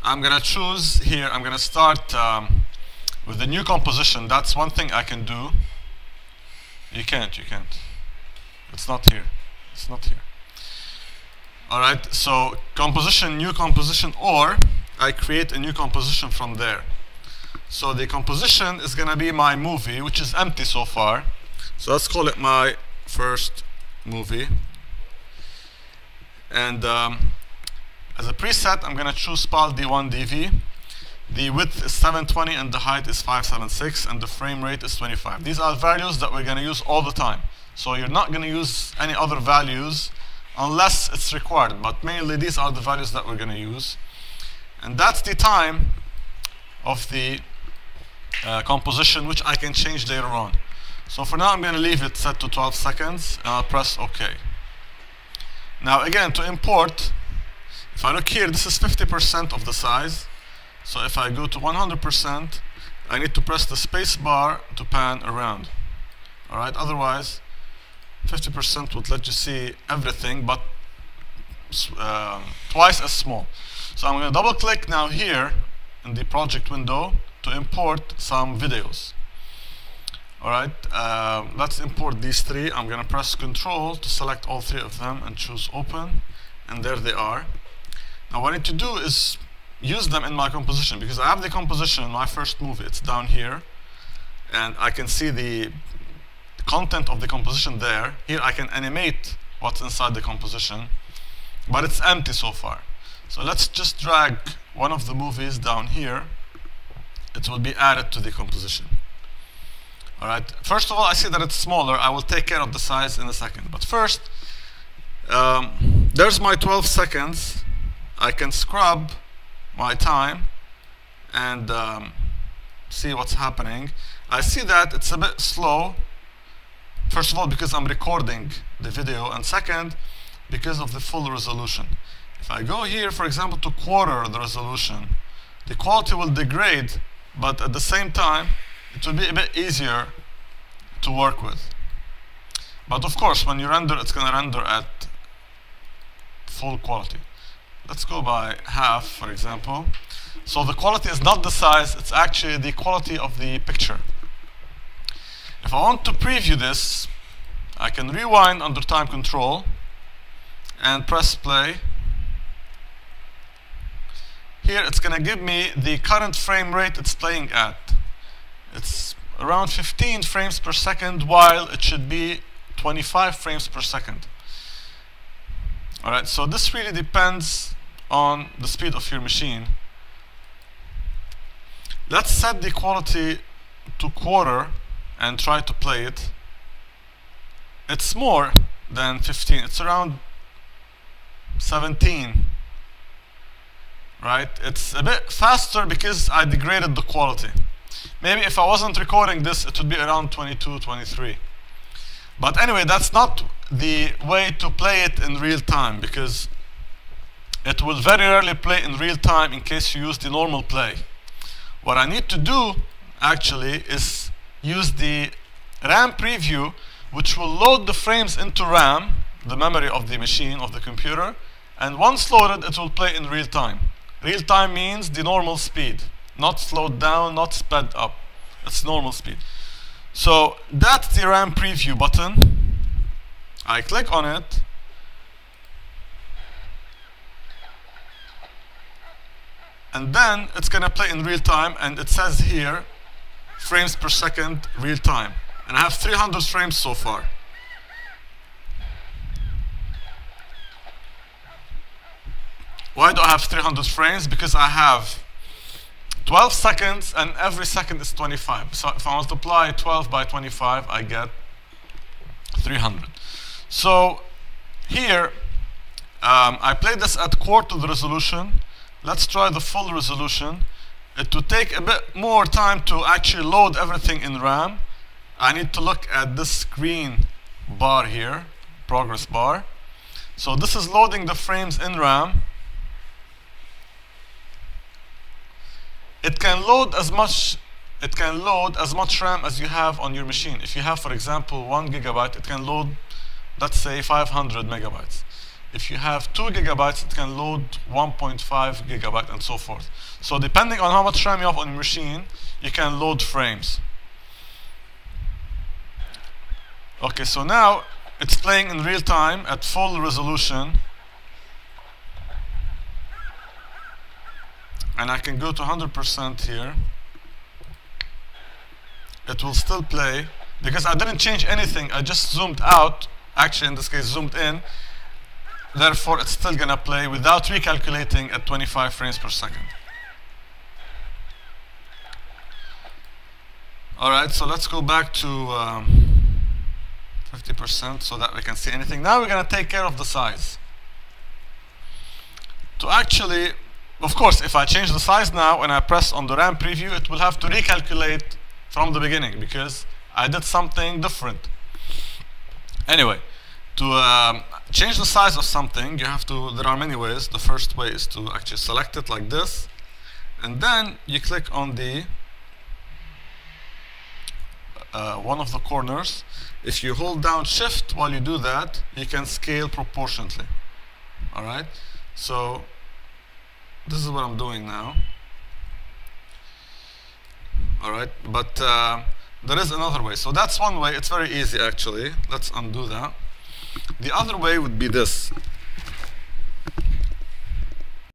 I'm gonna choose here, I'm gonna start with the new composition. That's one thing I can do. You can't. It's not here. It's not here. Alright, so composition, new composition, or I create a new composition from there. So the composition is gonna be my movie, which is empty so far. So let's call it my first movie. And as a preset, I'm gonna choose PAL D1DV. The width is 720 and the height is 576 and the frame rate is 25. These are values that we're gonna use all the time. So you're not gonna use any other values unless it's required, but mainly these are the values that we're gonna use. And that's the time of the composition, which I can change later on. So for now, I'm gonna leave it set to 12 seconds and I'll press OK. Now again, to import, if I look here, this is 50% of the size. So if I go to 100%, I need to press the space bar to pan around. Alright, otherwise 50% would let you see everything, but twice as small. So I'm going to double click now here in the project window to import some videos. Alright, let's import these three. I'm going to press Control to select all three of them and choose Open, and there they are. Now what I need to do is use them in my composition, because I have the composition in my first movie. It's down here, and I can see the content of the composition there. Here I can animate what's inside the composition, but it's empty so far. So let's just drag one of the movies down here. It will be added to the composition. Alright, first of all, I see that it's smaller. I will take care of the size in a second. But first, there's my 12 seconds. I can scrub my time and see what's happening. I see that it's a bit slow. First of all, because I'm recording the video, and second, because of the full resolution. If I go here, for example, to quarter the resolution, the quality will degrade, but at the same time, it will be a bit easier to work with. But of course, when you render, it's going to render at full quality. Let's go by half, for example. So the quality is not the size, it's actually the quality of the picture. If I want to preview this, I can rewind under time control and press play. Here it's going to give me the current frame rate it's playing at. It's around 15 frames per second, while it should be 25 frames per second. Alright, so this really depends on the speed of your machine. Let's set the quality to quarter and try to play it. It's more than 15, it's around 17. Right? It's a bit faster because I degraded the quality. Maybe if I wasn't recording this, it would be around 22, 23. But anyway, that's not the way to play it in real time, because it will very rarely play in real time in case you use the normal play. What I need to do actually is use the RAM preview, which will load the frames into RAM, the memory of the machine, of the computer, and once loaded, it will play in real time. Real time means the normal speed, not slowed down, not sped up. It's normal speed. So that's the RAM preview button. I click on it. And then it's going to play in real time, and it says here, frames per second, real time. And I have 300 frames so far. Why do I have 300 frames? Because I have 12 seconds and every second is 25. So if I multiply 12 by 25, I get 300. So here, I played this at quarter the resolution. Let's try the full resolution. It would take a bit more time to actually load everything in RAM. I need to look at this green bar here, progress bar. So this is loading the frames in RAM. It can load as much RAM as you have on your machine. If you have, for example, 1 gigabyte, it can load, let's say, 500 megabytes. If you have 2 gigabytes, it can load 1.5 gigabyte and so forth. So depending on how much RAM you have on your machine, you can load frames. Okay, so now it's playing in real time at full resolution. And I can go to 100% here. It will still play because I didn't change anything. I just zoomed out, actually in this case zoomed in. Therefore, it's still gonna play without recalculating at 25 frames per second. All right, so let's go back to 50% so that we can see anything. Now we're gonna take care of the size. To actually, of course, if I change the size now and I press on the RAM preview, it will have to recalculate from the beginning because I did something different. Anyway, to change the size of something, you have to, there are many ways. The first way is to actually select it like this, and then you click on the one of the corners. If you hold down Shift while you do that, you can scale proportionately. All right, so this is what I'm doing now. All right, but there is another way. So that's one way. It's very easy, actually. Let's undo that. The other way would be this.